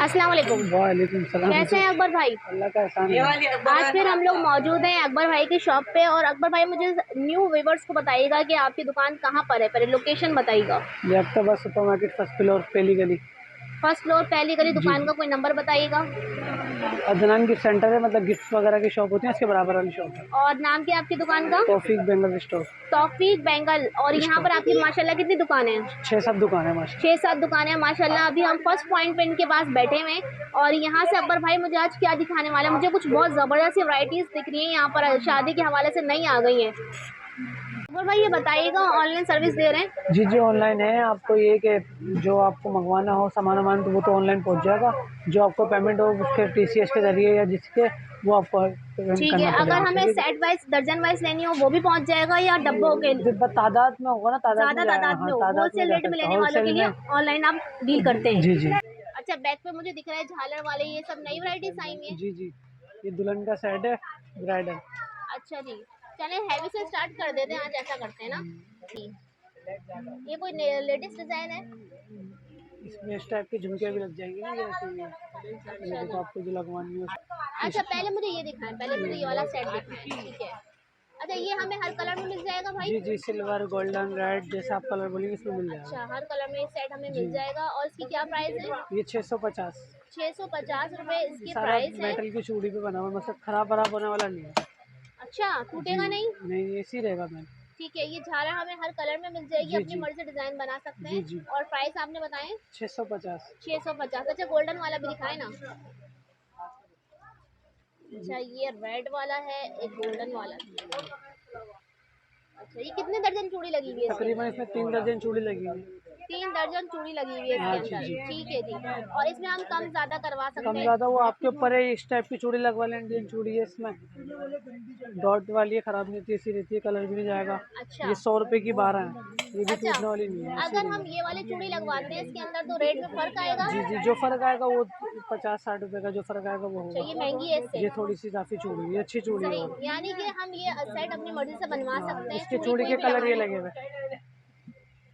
अस्सलाम वालेकुम। वालेकुम सलाम। कैसे हैं अकबर भाई? अल्लाह का एहसान है। आज फिर हम लोग मौजूद हैं अकबर भाई की शॉप पे। और अकबर भाई मुझे न्यू व्यूवर्स को बताइएगा कि आपकी दुकान कहाँ पर है, पहले लोकेशन बताइएगा। ये अक्टूबर सुपर मार्केट फर्स्ट फ्लोर पहली गली। फर्स्ट फ्लोर पहली गली, जी दुकान का कोई नंबर बताइएगा। अदनान गिफ्ट सेंटर है, मतलब गिफ्ट वगैरह की शॉप होती है, इसके बराबर वाली शॉप है। और नाम क्या है आपकी दुकान का? तौफीक बेंगल स्टोर। तौफीक बेंगल। और यहाँ पर आपकी माशाल्लाह कितनी दुकानें हैं? 6-7 दुकान है माशा। 6-7 दुकानें हैं माशाल्लाह। अभी हम फर्स्ट पॉइंट पे इनके पास बैठे हुए हैं और यहाँ से अकबर भाई मुझे आज क्या दिखाने वाले हैं। मुझे कुछ बहुत ज़बरदस्त सी वैरायटीज़ दिख रही हैं यहाँ पर, शादी के हवाले से नई आ गई हैं। अकबर भाई ये बताइएगा, ऑनलाइन सर्विस दे रहे हैं? जी ऑनलाइन है। आपको ये कि जो आपको मंगवाना हो सामान तो वो तो ऑनलाइन पहुंच जाएगा। जो आपको पेमेंट हो उसके TCS के जरिए या जिसके वो आपको पेमेंट ठीक करना है। पड़ेगा। अगर हमें सेट वाइज दर्जन वाइज लेनी हो वो भी पहुंच जाएगा या डब्बों के जब तादाद में होगा ना, तादाद में ज़्यादा तादाद में हाँ, हो? तादाद में होलसेल जा रेट में सकता है। लेने वालों के होलसेल लिए में ऑनलाइन आप डील करते हैं? जी। अच्छा, बैक पे मुझे दिख रहा है झालर वाले, ये सब नई वैरायटीज आई हैं? जी ये दुल्हन का सेट है, ब्राइडल। अच्छा जी, चले हैवी से स्टार्ट कर देते हैं। आज ऐसा करते हैं ना जी। ये कोई लेटेस्ट डिजाइन है? इसमें इस टाइप के झुमके भी लग जाएंगे ना, ये अच्छा देखो जी। आपको जो लगवानी हो। अच्छा, पहले मुझे ये दिखाएं, पहले मुझे ये वाला सेट दिखाएं। ठीक है। अच्छा, ये हमें हर कलर में मिल जाएगा भाई? जी सिल्वर गोल्डन रेड जैसा आप कलर बोलेंगे इसमें मिल जाएगा। अच्छा, हर कलर में ये सेट हमें जी मिल जाएगा। और इसकी क्या प्राइस है? ये 650। 650 रुपये इसकी सारा प्राइस है। मेटल की चूड़ी पे बना हुआ, मतलब खराब होने वाला नहीं है। अच्छा, टूटेगा नहीं? नहीं ऐसे ही रहेगा मैम। ठीक है। ये झालर हमें हर कलर में मिल जाएगी, अपनी जी मर्जी से डिजाइन बना सकते हैं। जी और प्राइस आपने बताएं? 650। 650। अच्छा, गोल्डन वाला भी दिखाए ना। अच्छा, ये रेड वाला है, एक गोल्डन वाला। अच्छा, ये कितने दर्जन चूड़ी लगी हुई है इसके तकरीबन अंदर? इसमें 3 दर्जन चूड़ी लगी हुई है। 3 दर्जन चूड़ी लगी हुई है हाँ इसके अंदर। जी। ठीक है जी। और इसमें हम कम ज्यादा करवा कम सकते हैं? ज़्यादा वो आपके ऊपर है। इस टाइप की चूड़ी लगवा लें, इंडियन चूड़ी है, इसमें डॉट वाली है, ख़राब नहीं होती, ऐसी रहती है, कलर भी नहीं जाएगा। अच्छा। ये 100 रुपये की 12 है, ये भी अच्छा, टूटने वाली नहीं है, ऐसी अगर हम रहेगी। ये वाली चूड़ी लगवाते हैं इसके अंदर तो रेट में फर्क आएगा? जी जो फ़र्क आएगा वो 50-60 रुपये का जो फ़र्क आएगा वो अच्छा, ये होगा। महंगी है इससे? ये थोड़ी सी काफ़ी चूड़ी है, ये अच्छी चूड़ी है और। सही, यानी कि हम ये सेट अपनी मर्जी से बनवा सकते हैं, इसके चूड़ी चूड़ी कोई के भी कलर ये लगवानी। लगे हुए।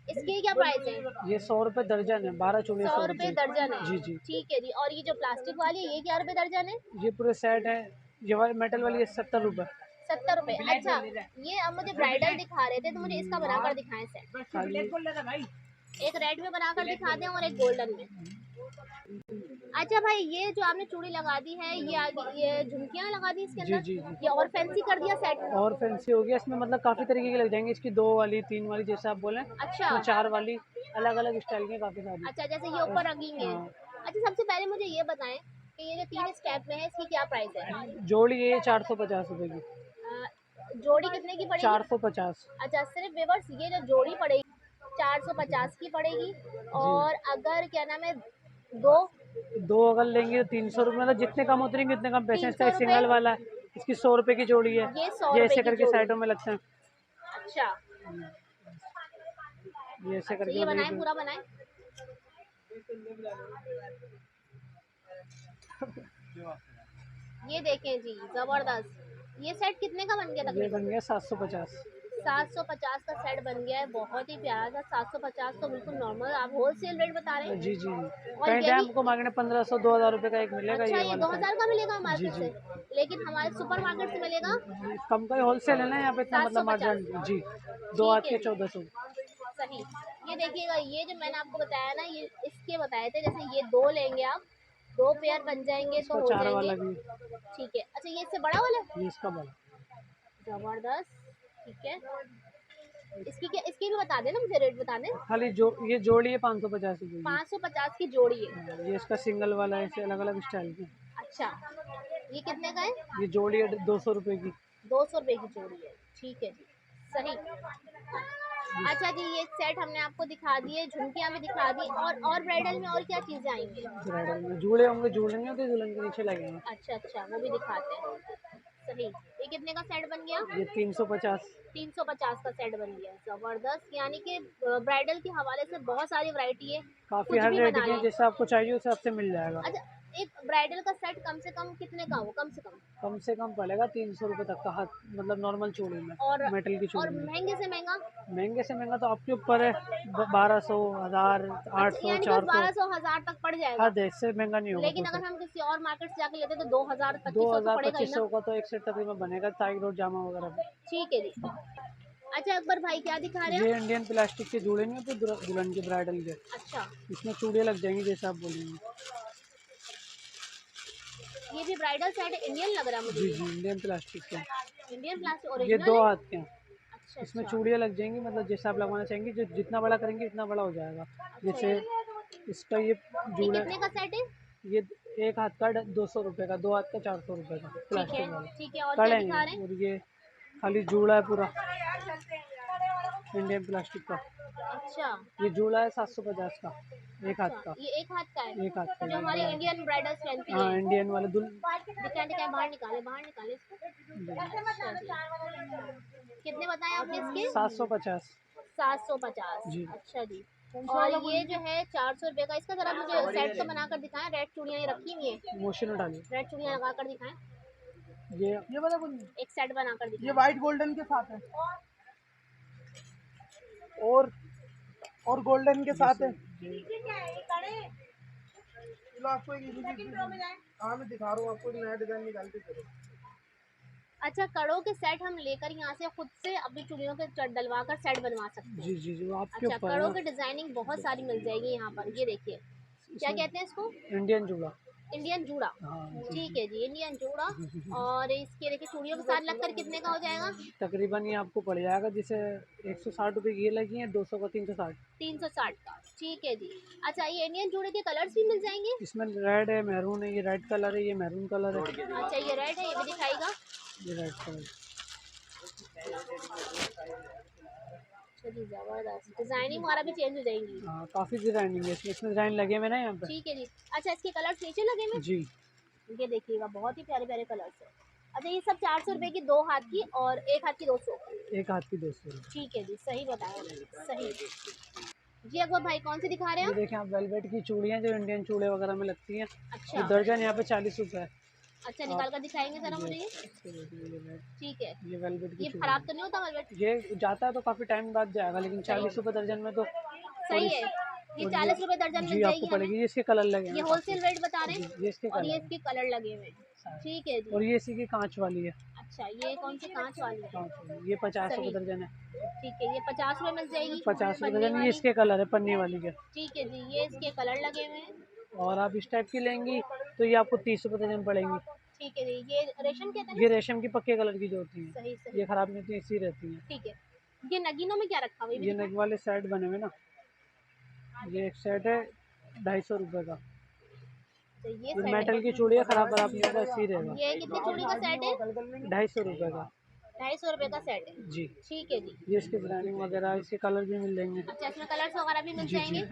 इसकी क्या प्राइस है? ये 100 रुपये दर्जन है, 12 चूड़ी 100 100 रुपये रुपये। दर्जन है? जी ठीक है जी। और ये जो प्लास्टिक वाली है ये क्या रुपए दर्जन है? ये पूरे सेट है। ये वाली मेटल वाली है 70 रुपये। 70 रुपए। अच्छा, ये अब मुझे ब्राइडल दिखा रहे थे तो मुझे इसका बनाकर दिखाएं सेट। खाली एक रेड में बनाकर दिखा दें और एक गोल्डन में। अच्छा भाई, ये जो आपने चूड़ी लगा दी है, ये आगे ये झुमकियां लगा दी इसके अंदर, जी ये और फैंसी कर दिया सेट? और फैंसी हो गया इसमें, मतलब काफ़ी तरीके की लग जाएंगी। इसकी 2 वाली 3 वाली जैसे आप बोलें। अच्छा। इसमें 4 वाली अलग अलग स्टाइल की काफ़ी सारी। अच्छा, जैसे ये ऊपर रंगीन है। हाँ। अच्छा, सबसे पहले मुझे ये बताएं कि ये जो 3 स्टेप में है इसकी क्या प्राइस है? जोड़ी ये 450 रुपये की। जोड़ी कितने की पड़ेगी? 450। अच्छा, सिर्फ व्यूअर्स ये जो जोड़ी पड़ेगी 450 की पड़ेगी। और अगर क्या नाम है दो दो अगर लेंगे तो 300 रुपये, मतलब जितने कम उतरेंगे उतने कम पैसे। इसका 300 एक रुपये। सिंगल वाला है, इसकी 100 रुपये की जोड़ी है। ये 100 ये रुपये ऐसे की करके जोड़ी। साइडों में लगते हैं, अच्छा। ये ऐसे अच्छा, करके ये मतलब बनाएं, पूरा बनाएं। ये देखें जी, जबरदस्त। ये सेट कितने का बन गया ये तकरीबन? बन गया 750। 750 का सेट बन गया है, बहुत ही प्यारा था। 750 तो बिल्कुल नॉर्मल, आप होलसेल रेट बता रहे हैं। जी जी, और कहीं टाइम यही, आपको मार्केट में 1500-2000 रुपये का एक मिलेगा अच्छा ये ये वाला 2000 सेट। का मिलेगा जी मार्केट जी, से, लेकिन हमारे सुपर मार्केट से मिलेगा कम का ही होलसेल है ना यहाँ पे, इतना मतलब 750। मार्जिन। जी, 2 ठीक हाथ है के जी, 1400। सही। ये देखिएगा, ये जो मैंने आपको बताया ना, ये इसके बताए थे, जैसे ये दो लेंगे आप, दो पेयर बन जाएंगे तो इसका हो 4 जाएंगे। वाला भी, ठीक है, अच्छा ये इससे बड़ा वाला है? ये इसका बड़ा। जबरदस्त, ठीक है। इसकी भी बता देना, मुझे रेट बता दें। खाली जो ये जोड़ी है 550 रुपये की। 550 की जोड़ी है। हाँ, ये इसका सिंगल वाला है, ऐसे अलग अलग स्टाइल के। अच्छा, ये कितने का है? ये जोड़ी है 200 रुपये की। 200 रुपए की जोड़ी है, ठीक है जी, सही। अच्छा जी, ये सेट हमने आपको दिखा दिए, झुमकियां भी दिखा दी, और ब्राइडल में और क्या चीजें आएंगी? ब्राइडल में जूड़े होंगे, जूड़े नहीं होते दुल्हन के नीचे लगेंगे। अच्छा अच्छा, वो भी दिखाते हैं, सही। ये कितने का सेट बन गया? ये 350। 350 का सेट बन गया, जबरदस्त। यानी कि ब्राइडल के हवाले से बहुत सारी वैरायटी है, काफ़ी कुछ हर भी रेट बना की है, लें। जैसे आपको चाहिए उस हिसाब से मिल जाएगा। अच्छा, एक ब्राइडल का सेट कम से कम कितने का हो, कम से कम पड़ेगा 300 रुपये तक का हाथ, मतलब नॉर्मल चूड़ी में, और मेटल की और चूड़ी में। महंगे से महंगा? महंगे से महंगा तो आपके ऊपर है, 1200, 1000, अच्छा, 800, यानी कि 400। 1200 1000 तक पड़ जाएगा। हद है, इससे महंगा नहीं होगा लेकिन कुछ। अगर हम किसी और मार्केट से जाके लेते तो 2000 दो 2500 तो हज़ार पड़ेगा ही पच्चीस ना। सौ का तो एक सेट तकरीबन बनेगा, ताइग रोड जामा वगैरह में। ठीक है जी। अच्छा अकबर भाई, क्या दिखा रहे ये हैं? इंडियन प्लास्टिक के जूड़े नहीं होते दुल्हन के, ब्राइडल के, अच्छा, इसमें चूड़ियाँ लग जाएंगी जैसे आप बोलेंगे। ये भी ब्राइडल सेट इंडियन लग रहा है मुझे जी ये। जी, इंडियन प्लास्टिक के। इंडियन प्लास्टिक ये ओरिजिनल 2 है? हाथ के हैं। अच्छा इसमें अच्छा। चूड़ियाँ लग जाएंगी, मतलब जैसे आप लगवाना चाहेंगे, जो जितना बड़ा करेंगे उतना बड़ा हो जाएगा। अच्छा जैसे जी, इसका ये ये जूड़ा, कितने का सेट है? ये एक हाथ का 200 रुपये का, 2 हाथ का 400 रुपये का, ठीक है, प्लास्टिक वाला। ठीक है, और क्या कड़े दिखा रहे हैं, हैं? और ये खाली जूड़ा है पूरा, इंडियन प्लास्टिक का। अच्छा ये जूड़ा है 750 का, एक हाथ अच्छा, का। ये एक हाथ का है, एक हाथ का जो ये हमारी बड़ा इंडियन ब्राइडल्स पहनती है। हाँ, हैं। इंडियन वाले दिखाएं दिखाएं, बाहर निकाले, बाहर निकाले इसको। अच्छा जी, कितने बताए आपने इसके? 750। 750। जी अच्छा जी। और ये जो है 400 रुपये का, इसका जरा मुझे सेट तो बना कर दिखाएं। रेड चूड़ियाँ ये रखी हुई हैं, मोशन डालिए। रेड चूड़ियाँ लगा कर दिखाएं, ये वाला कौन है? एक सेट बना कर ये दिखाएं। वाइट गोल्डन के साथ है, और और गोल्डन के साथ है। चलो आपको हाँ मैं दिखा रहा हूँ आपको, एक नया डिजाइन निकाल के करो। अच्छा, कड़ों के सेट हम लेकर यहाँ से खुद से अपनी चूड़ियों के डलवा कर सेट बनवा सकते हैं। जी जी जी, वो आपके अच्छा, ऊपर है कड़ों ना। की डिजाइनिंग बहुत सारी मिल जाएगी यहाँ पर, ये देखिए, क्या इसमें कहते हैं इसको? इंडियन जूड़ा। इंडियन जूड़ा। हाँ जी ठीक जी। है जी, इंडियन जूड़ा। और इसके देखिए चूड़ियों के साथ लगकर कितने का हो जाएगा? तकरीबन ये आपको पड़ जाएगा, जैसे 160 रुपये की ये लगी है, 200 का 360। 360 का, ठीक है जी। अच्छा, ये इंडियन जूड़े के कलर्स भी मिल जाएंगे? इसमें रेड है, मैरून है, ये रेड कलर है, ये मैरून कलर है। अच्छा, ये रेड है, ये भी दिखाएगा। ये रेड कलर। अच्छा जी, जबरदस्त, डिजाइनिंग वगैरह भी चेंज हो जाएंगी। हाँ, काफ़ी डिजाइनिंग है इसमें, डिजाइन लगे हुए ना यहाँ पे। ठीक है जी। अच्छा, इसके कलर्स नीचे लगे हुए, जी, ये देखिएगा, बहुत ही प्यारे प्यारे कलर्स है। अच्छा, ये सब 400 रुपए की, दो हाथ की और एक हाथ की 200। एक हाथ की 200। ठीक है जी, सही बताया, सही। जी अकबर भाई, कौन सी दिखा रहे हैं ये आप? देखें आप, वेलवेट की चूड़ियाँ जो इंडियन चूड़े वगैरह में लगती हैं, ये अच्छा दर्जन यहाँ पे 40 रुपये है। अच्छा, निकाल कर दिखाएंगे जरा मुझे ये। ये ठीक है, ये वेलवेट की ये चूड़ी खराब है। तो नहीं होता वेलवेट? ये जाता है तो काफ़ी टाइम बाद जाएगा, लेकिन सही 40 रुपये दर्जन में तो सही थोड़ी। है। ये और 40 रुपए दर्जन जी मिल आपको जाएगी हमें। पड़ेगी, ये इसके कलर लगे ये हैं काफ़ी। होलसेल रेट बता रहे जी, हैं, ये इसके और कलर ये हैं इसके कलर लगे हुए हैं। सारे। ठीक है जी। और ये इसी की कांच वाली है। अच्छा, ये कौन सी कांच वाली है? कांच वाली, ये 50 रुपये सही, दर्जन है। ठीक है, ये 50 रुपए मिल जाएगी 50 रुपये पन्नी दर्जन, ये वाली। इसके कलर है पन्नी वाली के। ठीक है जी, ये इसके कलर लगे हुए हैं। और आप इस टाइप की लेंगी तो ये आपको 30 रुपये दर्जन पड़ेंगी। ठीक है जी, ये रेशम कहते हैं ये ना? रेशम की पक्के कलर की जो होती हैं, सही सही, ये ख़राब नहीं होती, इसी रहती हैं। ठीक है। ये नगीनों में क्या रखा हुआ है, ये भी ये दिखाएं। नेक वाले सेट बने हुए ना, ये एक सेट है 250 रुपये का। तो ये ये सेट मेटल है, की चूड़ी है, ख़राब बराब नहीं होगा, इसी रहेगा। ये कितनी चूड़ी का सेट है? 250 रुपये का। 250 रुपए का सेट है। जी, ठीक है जी। ये इसकी डिजाइनिंग वगैरह, इसके कलर भी मिल जाएंगे। अच्छा, इसमें कलर्स वगैरह भी मिल जी जी। जाएंगे।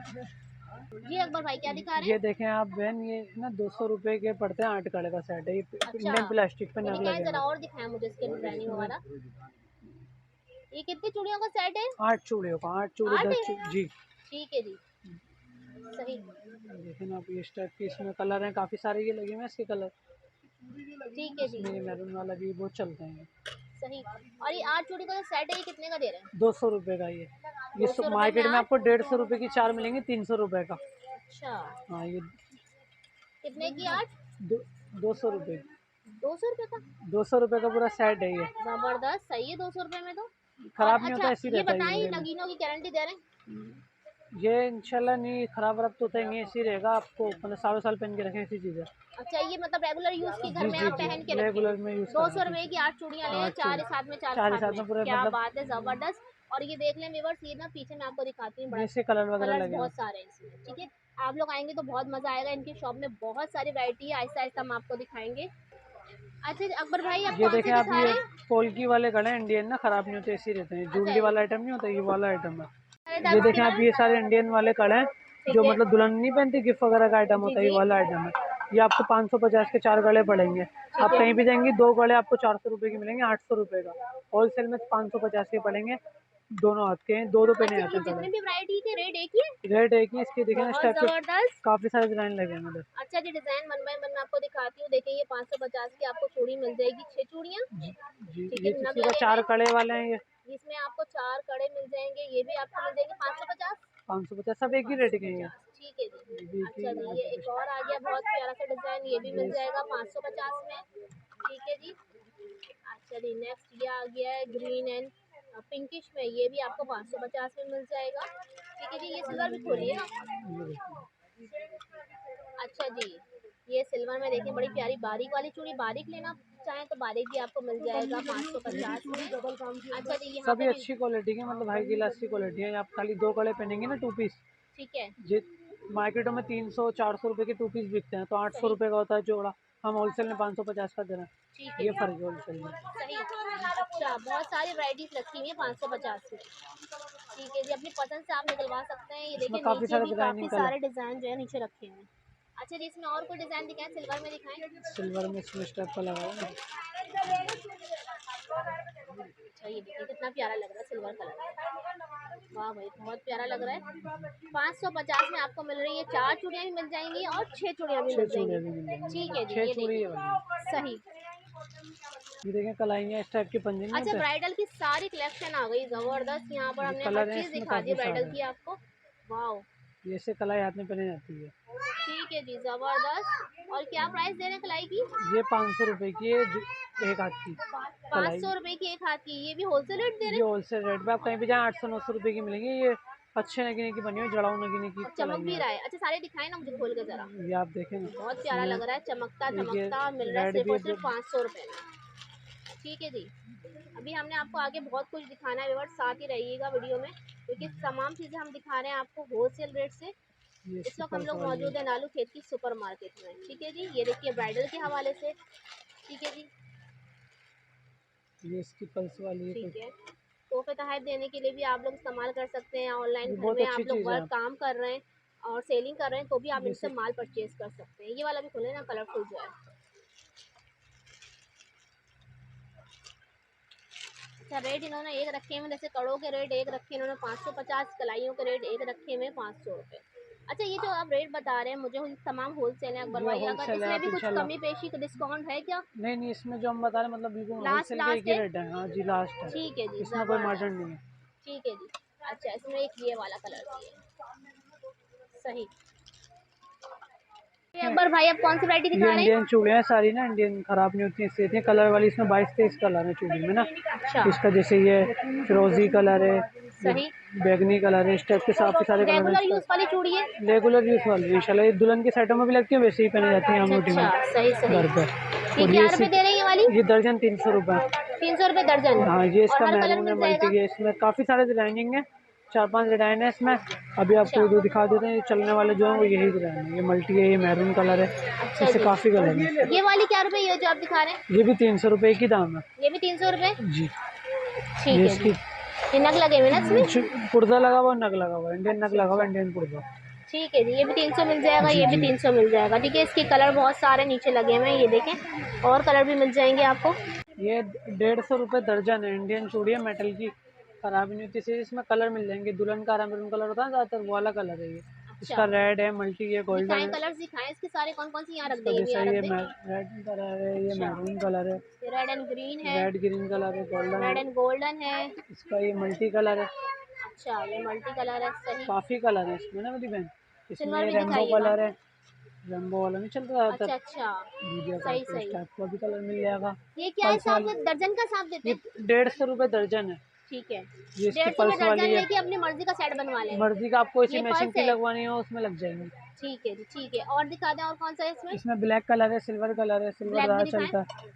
जी अकबर भाई, क्या दिखा रहे ये हैं? देखें आप बहन, ये ना 200 रुपये के पड़ते हैं, 8 कड़े का सेट है, ये अच्छा, इंडियन प्लास्टिक पे ये नग दिखाएं जरा, लगेंगे। और दिखाएं मुझे इसके डिजाइनिंग वगैरह। ये कितनी चूड़ियों का सेट है? 8 चूड़ियों का, 8 चूड़ी 8 10 है? जी। ठीक है जी, सही। देखें आप, ये इस टाइप के इसमें कलर हैं काफ़ी सारे, ये लगे हुए हैं इसके कलर। ठीक है जी। मेरे मैरून वाला भी बहुत चलते हैं। सही। और ये 8 चूड़ी का जो सेट है ये कितने का दे रहे हैं? 200 रुपये का ये 200 रुपये में मार्केट में 8। आपको 150 रुपये की 4 मिलेंगे, 300 रुपये का। अच्छा, हाँ ये कितने की 8? 200 रुपये। 200 रुपये का? 200 रुपये का पूरा सेट है ये। जबरदस्त, सही है 200 रुपये में तो। और खराब नहीं होता, अच्छा ऐसे ही ये रहता है बताएं, ये ये मेरे में। नगीनों की गारंटी दे रहे हैं? ये इंशाल्लाह नहीं खराब वराब तो होता ही नहीं, ऐसे ही रहेगा आपको, मतलब सालों साल पहन के रखें ऐसी चीज़ है। अच्छा, ये मतलब रेगुलर यूज की घर जी में जी आप जी, पहन के रखें। रेगुलर में यूज़ 200 करना रुपये है। की 8 चूड़ियाँ ले, 8 चार चूड़ी, साथ में, चार 4 ही साथ साथ में, में पूरे क्या मतलब बात है, जबरदस्त। और ये देख लें व्यूअर्स, ये ना पीछे मैं आपको दिखाती हूँ, बड़ा जैसे कलर वगैरह कलर्स लगे हैं। बहुत सारे हैं इसमें। ठीक है, आप लोग आएंगे तो बहुत मजा आएगा। इनकी शॉप में बहुत सारी वैरायटी है, आहिस्ता आहिस्ता हम आपको दिखाएंगे। अच्छा अकबर भाई, आप ये कौन देखें से आप, दिखा ये रहे हैं? पोल्की वाले कड़े हैं इंडियन ना, खराब नहीं होते, ऐसे ही रहते हैं। अच्छा, जूलरी वाला आइटम नहीं होता, ये वाला आइटम है। सारे ये टाइप्स के देखें आप, कलर। ये सारे इंडियन वाले कड़े हैं, ठीक जो है मतलब दुल्हन नहीं पहनती, गिफ्ट वगैरह का आइटम जी होता है, ये जी। वाला आइटम है। ये आपको 550 के 4 गले पड़ेंगे। आप ठीक है। कहीं भी जाएंगी 2 गले आपको 400 रुपये की मिलेंगे, 800 रुपये का। होलसेल में 550 के पड़ेंगे, दोनों हाथ के हैं, दो पहने अच्छा, जाते ये हैं जितने कलर। भी वैरायटी के रेट एक ही है? रेट एक ही इसके, देखें ना इस बहुत टाइप के जबरदस्त। काफ़ी सारे डिजाइन लगे हैं इधर। अच्छा जी, डिजाइन वन बाय वन मैं आपको दिखाती हूँ। देखिए, ये 550 की आपको चूड़ी मिल जाएगी, 6 चूड़ियाँ। जी जी, ठीक है, ये तो नग सीधा लगे हुए 4 हैं, कड़े वाले हैं ये। जिसमें आपको 4 कड़े मिल जाएंगे। ये भी आपको मिल जाएंगे 550। 550 सब एक ही रेट के हैं ये। 550, ठीक है जी। ये भी एक अच्छा जी, ये एक ही और आ गया बहुत प्यारा सा डिजाइन, ये भी मिल ये जाएगा 550 में। ठीक है जी। अच्छा जी, नेक्स्ट ये आ गया है ग्रीन एंड पिंकिश में, ये भी आपको 550 में मिल जाएगा। ठीक है जी, ये सिल्वर भी खोलिएगा। अच्छा जी, ये सिल्वर में देखिए, बड़ी प्यारी बारीक वाली चूड़ी, बारीक लेना चाहें तो बारीक भी आपको मिल जाएगा 550 में। अच्छा जी, यहाँ सभी पे भी। अच्छी क्वालिटी के, मतलब हाई क्लास की क्वालिटी है। आप खाली 2 कड़े पहनेंगे ना 2 पीस, ठीक है। ये मार्केटों में 300-400 रुपए के 2 पीस बिकते हैं, तो 800 सही। रुपए का होता है जोड़ा। हम होलसेल में 550 का दे रहे ठीक हैं, है ये जी। फर्क है होलसेल में। सही। अच्छा, बहुत सारी वैरायटीज रखी हुई है 550 में। ठीक है जी, अपनी पसंद से आप निकलवा सकते हैं। ये इसमें देखिए, काफ़ी नीचे सारे भी काफी डिजाइनिंग कलर। सारे डिजाइन जो है नीचे रखे हुए हैं। अच्छा जी, इसमें और कोई डिजाइन दिखाएं, सिल्वर में दिखाएं। सिल्वर में इसमें स्टेप का लगा हुआ है। अच्छा, ये देखिए कितना प्यारा लग रहा है सिल्वर कलर। वाह भाई, बहुत प्यारा लग रहा है। 550 में आपको मिल रही है। 4 चूड़ियाँ भी मिल जाएंगी और 6 चूड़ियाँ भी 6 मिल चूड़ियाँ जाएंगी। भी मिल जाएंगी, ठीक है जी, 6 ये चूड़ी ये देखिए। वाली। सही। ये देखें कलाइयाँ इस टाइप के पंजे नहीं अच्छा, होते। ब्राइडल की सारी कलेक्शन आ गई, जबरदस्त। यहाँ पर ये हमने हर कलर है चीज इसमें दिखा दी काफ़ी ब्राइडल सारे। की आपको। वाह। ये से कलाई हाथ में पहनी जाती है। ठीक है जी, जबरदस्त। और क्या प्राइस दे रहे हैं कलाई की? ये 500 रुपए की है, एक हाथ की कलाई। 500 रुपए की एक हाथ की, ये भी होलसेल रेट दे रहे ये हैं? होलसेल रेट पे आप कहीं भी जाए 800-900 रुपए की मिलेंगी। ये अच्छे नगीने की बनी हुई, जड़ाऊ नगीने की और चमक कलाई भी है। रहा है। अच्छा, सारे दिखाए ना मुझे खोल के जरा। ये आप देखें ना, बहुत प्यारा इसमें लग रहा है, चमकता एक ये धमकता मिल रहा है रेड सिर्फ भी और है सिर्फ 500 रुपए में। ठीक है जी। अभी हमने आपको आगे बहुत कुछ दिखाना है व्यूअर्स, साथ ही रहिएगा वीडियो में, क्योंकि तमाम चीज़ें हम दिखा रहे हैं आपको होलसेल रेट से। ये इस इसकी वक्त हम पल्स लोग वाली है। मौजूद है नालू खेत की सुपर मार्केट में। ठीक है जी, ये देखिए ब्राइडल के हवाले से। ठीक है जी। ये इसकी पल्स वाली है ठीक कुछ। है, तोहफे तहफ़ देने के लिए भी आप लोग इस्तेमाल कर सकते हैं। ऑनलाइन ये घर बहुत में अच्छी आप लोग चीज़ है। वर्क काम कर रहे हैं और सेलिंग कर रहे हैं, तो भी आप इनसे जैसे माल परचेज कर सकते हैं। ये वाला भी खोले ना, कलरफुल जो है। अच्छा, रेट इन्होंने एक रखे हुए, जैसे कड़ों के रेट एक रखे इन्होंने 550, कलाइयों के रेट एक रखे हुए 500 रुपये। अच्छा, ये जो आप रेट बता रहे हैं मुझे, तमाम होलसेल है अकबर ये भाई, अगर होलसेल है, इसमें आप भी कुछ इंशाल्लाह। कमी पेशी का डिस्काउंट है क्या? नहीं नहीं, इसमें जो हम बता रहे हैं मतलब बिल्कुल लास्ट होलसेल के एक लास्ट ही है? रेट है। हाँ जी, लास्ट है, ठीक है जी, इसमें कोई मार्जिन ज़बरदस्त। नहीं है। ठीक है जी। अच्छा, इसमें एक ये वाला कलर भी है। सही। ये अकबर भाई, आप कौन सी वैरायटी ये दिखा रहे इंडियन हैं? चूड़ियाँ सारी ना, इंडियन खराब नहीं होती, इससे इतनी कलर वाली। इसमें 22-23 कलर है चूड़ी में ना। अच्छा। इसका जैसे ये फिरोजी कलर है, ये सही। बैगनी कलर है, इस टाइप के काफी सारे कलर हैं रेगुलर इसका। यूज़ वाली चूड़ी है? रेगुलर यूज वाली इंशाल्लाह, ये दुल्हन के सेटों में भी लगती है, वैसे ही पहनी जाती है अच्छा अंगूठी में अच्छा, सही सही। घर पे। ये और क्या रुपए दे रही है ये वाली? ये दर्जन 300 रुपये। 300 रुपये दर्जन? हाँ, ये और इसका हर कलर मैरून है, मिल जाएगा? मल्टी है, इसमें काफ़ी सारे डिजाइनिंग है, 4-5 डिजाइन है इसमें। अभी अच्छा। आपको जो दिखा देते हैं, ये चलने वाले जो है वो यही डिजाइन है। ये मल्टी है, ये मैरून कलर है, अच्छा इससे जी। काफ़ी कलर है। ये वाली क्या रुपए, ये जो आप दिखा रहे हैं? ये भी 300 रुपये की दाम है। ये भी 300 रुपये? जी। ठीक ये है इसकी जी। ये नग लगे हुए ना इसमें? पुर्जा लगा हुआ, नग लगा हुआ, इंडियन नग अच्छा लगा हुआ, अच्छा। इंडियन पुर्जा। ठीक है जी, ये भी 300 मिल जाएगा, जी ये भी जी। 300 मिल जाएगा। ठीक है, इसके कलर बहुत सारे नीचे लगे हुए हैं, ये देखें, और कलर भी मिल जाएंगे आपको। ये 150 रुपये दर्जन है, इंडियन चूड़ी है, मेटल की, खराब नहीं होती। इसमें कलर मिल जाएंगे, दुल्हन का मैरून कलर होता है ज़्यादातर, वो वाला कलर है ये। इसका रेड है, मल्टी है, गोल्डन दिखाएं है। कलर्स दिखाएं इसके सारे कौन कौन से यहाँ रख इसका देंगे, जैसा यहाँ ये रख दें। रेड कलर है, ये अच्छा, मैरून कलर है, ये रेड एंड ग्रीन है, रेड ग्रीन कलर है, गोल्डन रेड है। एंड गोल्डन है। इसका ये मल्टी कलर है। अच्छा, ये मल्टी कलर है, सही। काफ़ी कलर है इसमें ना मेरी बहन। इसमें सिल्वर ये भी रेम्बो दिखाइएगा। कलर है। रेम्बो वाला नहीं चलता ज़्यादातर अच्छा अच्छा, मीडिया का, सही तो इस सही। टाइप का भी कलर मिल जाएगा। ये क्या है पल्स साहब, वाली, दर्जन का साथ देते ये हैं? 150 रुपये दर्जन है। ठीक है, ये इसकी 150 में पल्स वाली दर्जन है। लेके अपनी मर्जी का सेट बनवा लें। मर्जी का आपको इसी ये मैचिंग पर्स की है। लगवानी हो उसमें लग जाएंगी। ठीक है जी, ठीक है। और दिखा दें, और कौन सा है इसमें? इसमें ब्लैक कलर है, सिल्वर कलर है, सिल्वर ब्लैक भी ज़्यादा दिखाएं। चलता है।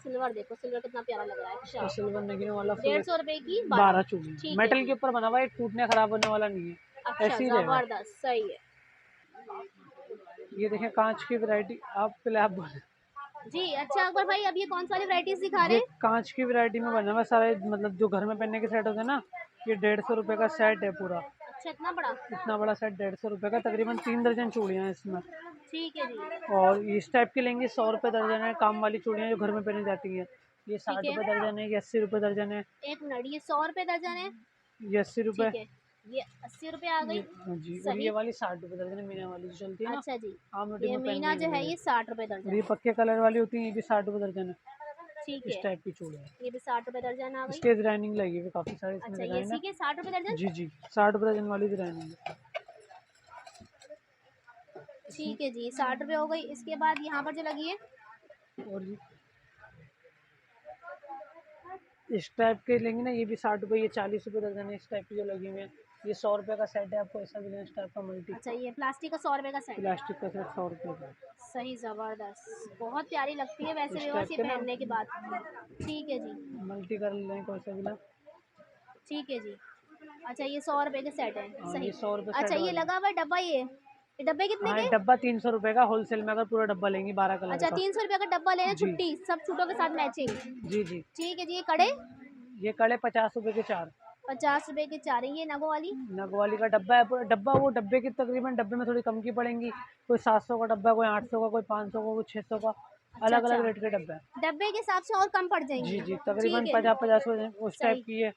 सिल्वर देखो, सिल्वर कितना प्यारा लग रहा है। इसका अच्छा, सिल्वर नगीने वाला फुल 150 रुपए की 12 12। चूड़ी ठीक है मेटल जी। के ऊपर बना हुआ है, टूटने खराब होने वाला नहीं है, अच्छा, ऐसे ही रहेगा। जबरदस्त, सही है ये देखें कांच की वैरायटी, आप पहले आप बोले। जी। अच्छा अकबर भाई, अब ये कौन सी वाली वैरायटीज दिखा रहे ये हैं? कांच की वैरायटी में बना हुआ है सारे, मतलब जो घर में पहनने के सेट होते हैं ना, ये 150 रुपये का सेट है पूरा। अच्छा, इतना बड़ा। इतना बड़ा सेट 150 रुपये का, तकरीबन 3 दर्जन चूड़ियाँ हैं इसमें। ठीक है जी। और इस टाइप की लेंगे 100 रुपये दर्जन है, काम वाली चूड़ियाँ जो घर में पहनी जाती हैं। ये ठीक 60 रुपये है, दर्जन है, ये 80 रुपये दर्जन है, 1 मिनट, ये 100 रुपए दर्जन है। ये 80 रुपये। ठीक है, ये 80 रुपए आ ये गई। हाँ जी, और ये सही। वाली 60 रुपये दर्जन है, मीना वाली जो चलती है ना, अच्छा जी, आम रोटी ये में मीना पहनने के जो है लिए। ये 60 रुपए और दर्जन ये है। पक्के कलर वाली होती है, ये भी 60 रुपये दर्जन है। ठीक इस है, टाइप की चूड़ी है। ये भी 60 रुपए दर्जन आ गई। इसके डिजाइनिंग लगी हुई काफ़ी सारे इसमें अच्छा, ये डिज़ाइन है। इसी के 60 रुपए दर्जन। जी जी, 60 रुपये दर्जन वाली डिजाइनिंग है। ठीक है जी, 60 रुपए हो गई। इसके बाद यहाँ पर जो लगी है, और इस टाइप के लेंगे ना, ये भी 60 रुपये, ये 40 रुपये दर्जन है। इस टाइप की जो लगी हुई है, ये 100 रुपये का सेट है, आपको ऐसा भी लेना इस टाइप का मल्टी। अच्छा ये प्लास्टिक का 100 रुपए का सेट है। प्लास्टिक का सेट 100 रुपये का। सही, जबरदस्त, बहुत प्यारी लगती है वैसे इस व्यूअर्स टाइप ये के ना पहनने के बाद। ठीक है जी, मल्टी कर लें कोई सा भी ना। ठीक है जी। अच्छा, ये 100 रुपए के सेट है, हाँ, सही। ये 100 रुपये अच्छा, सेट ये वाले। लगा हुआ है डब्बा, ये डब्बे कितने हाँ, ये के? डब्बा 300 रुपये का होलसेल में, अगर पूरा डब्बा लेंगी 12 कलर अच्छा, का। 300 रुपए का डब्बा लेना, जी छुट्टी सब छूटों के साथ मैचिंग। जी जी। ठीक है जी। ये कड़े ये कड़े 50 रुपये के 4। 50 रुपए के 4 है। ये नगो वाली। नगवाली का डब्बा है, पूरा डब्बा, वो डब्बे की तकरीबन डब्बे में थोड़ी कम की पड़ेंगी। कोई 700 का डब्बा है, कोई 800 का, कोई 500 का, कोई 600 का, अच्छा अलग अलग अच्छा, रेट के डब्बे हैं। डब्बे के हिसाब से और कम पड़ जी जाएंगी। जी, ठीक तकरीबन है जी, 50-50 उस टाइप सही। की है।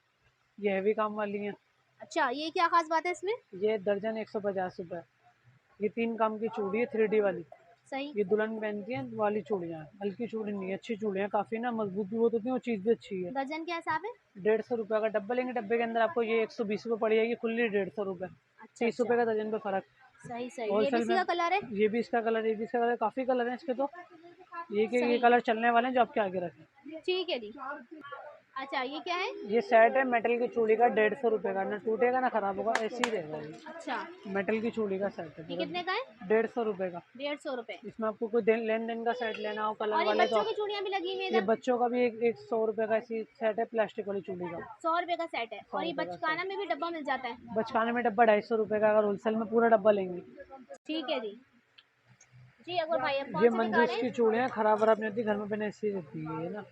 ये हैवी काम वाली है। अच्छा, ये क्या खास बात है इसमें? ये दर्जन 150 रुपये। ये 3 काम की चूड़ी है, 3D वाली। सही। ये दुल्हन पहनती है वाली चूड़ियाँ हैं, हल्की चूड़ी नहीं है, अच्छी चूड़ियाँ, काफ़ी ना मजबूत भी बहुत होती हैं, और चीज़ भी अच्छी है। दर्जन क्या हिसाब है? 150 रुपये का डब्बा लेंगे, डब्बे के अंदर आपको ये 120 रुपये पड़ जाएगी, खुली 150 रुपये। अच्छा 30 रुपये अच्छा, का दर्जन पे फ़र्क। सही सही। ये भी होलसेल इसी में का कलर है। ये भी इसका कलर, ये भी इसका कलर, काफ़ी कलर हैं इसके तो। ये सही, कलर चलने वाले हैं जो आपके आगे रखें। ठीक है जी। अच्छा, ये क्या है? ये सेट है मेटल की चूड़ी का, 150 रुपये का, ना टूटेगा ना ख़राब होगा, ऐसे ही रहेगा ये। अच्छा, मेटल की चूड़ी का सेट है ये पूरा, कितने का है? 150 रुपये का। 150 रुपए। इसमें आपको कोई लेन देन का सेट लेना हो कलर और ये वाले तो बच्चों की चूड़ियाँ भी लगी हुई है ये इधर। बच्चों का भी एक 100 रुपये का ऐसी सेट है, प्लास्टिक वाली चूड़ी का। 100 रुपए का सेट है। सौ और ये रुपये का बचकाना सेट। में भी डब्बा मिल जाता है। बचकाने में डब्बा 250 रुपये का, अगर होलसेल में पूरा डब्बा लेंगे। ठीक है जी। जी अकबर भाई, अब ये कौन सा दिखा मंजूस रहे की हैं? चूड़ियाँ खराब वराब नहीं होती, घर में पहने ऐसी रहती है ये ना।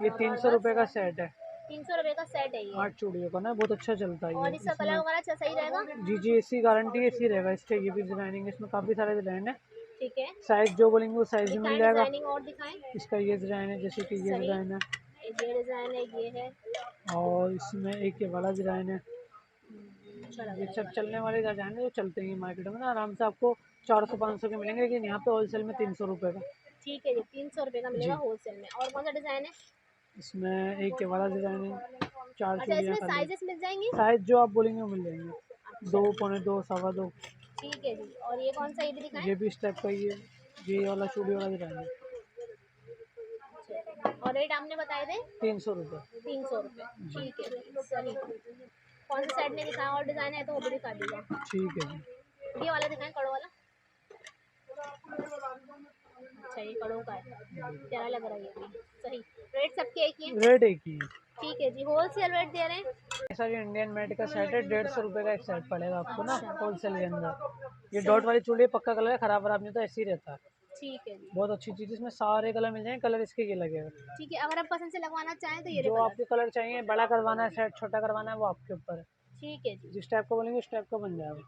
ये 300 रुपये जबरदस्त, का सेट है, 300 रुपए का सेट है ये। 8 चूड़ियों का ना, बहुत अच्छा चलता है ये और इसका कलर इसमें। वगैरह अच्छा सही रहेगा? जी जी, इसी गारंटी इसी रहेगा इसके। ये भी डिजाइनिंग, इसमें काफ़ी सारे डिज़ाइन है। ठीक है, साइज जो बोलेंगे वो साइज भी मिल दिखाएं जाएगा। डिजाइनिंग और दिखाएं। इसका ये डिज़ाइन है, जैसे कि ये सही, डिज़ाइन है, एक ये डिजाइन है, ये है। और इसमें एक ये वाला डिज़ाइन है। अच्छा लग ये रहा है ये सब वाला भी। चलने वाले डिज़ाइन है जो चलते हैं मार्केट में ना, आराम से आपको 400-500 के मिलेंगे, लेकिन यहाँ पे होलसेल में 300 रुपये का। ठीक है जी, 300 रुपए का मिलेगा जी, होलसेल में। और कौन सा डिजाइन है? इसमें एक ये वाला डिज़ाइन है, 4 अच्छा, चूड़ियाँ इसमें खाली। साइजेस मिल जाएंगी? साइज जो आप बोलेंगे वो मिल जाएंगे, अच्छा 2, जी, 2.25, 2.25। ठीक है जी। और ये कौन सा, ये भी दिखाएं। ये भी इस टाइप का ही है, ये वाला चूड़ी वाला डिज़ाइन है। अच्छा, और रेट आपने बताए थे? 300 रुपये। 300 रुपए। जी, ठीक है जी, सही। कौन सा सेट नहीं दिखाया, और डिजाइन है तो वो भी दिखा दीजिएगा। ठीक है जी। ये वाला दिखाएं, कड़ो वाला। अच्छा, ये कड़ों का है, प्यारा लग रहा है ये भी। सही। रेट सबके एक ही है? रेट एक ही है। ठीक है जी, होलसेल रेट दे रहे हैं। ऐसा जो इंडियन मेड का सेट है, 150 रुपये का एक सेट पड़ेगा आपको ना, अच्छा, होलसेल के अंदर। ये सही। डॉट वाली चूड़ी पक्का कलर है, खराब वराब नहीं तो ऐसे ही रहता है। ठीक है जी, बहुत अच्छी चीज़, इसमें सारे कलर मिल जाएंगे, कलर इसके ये लगेगा। ठीक है। अगर आप पसंद से लगवाना चाहें तो ये रे जो कलर। आपको कलर चाहिए, बड़ा करवाना है सेट, छोटा करवाना है, वो आपके ऊपर है। ठीक है जी। जिस टाइप का बोलेंगे उस टाइप का बन जाएगा।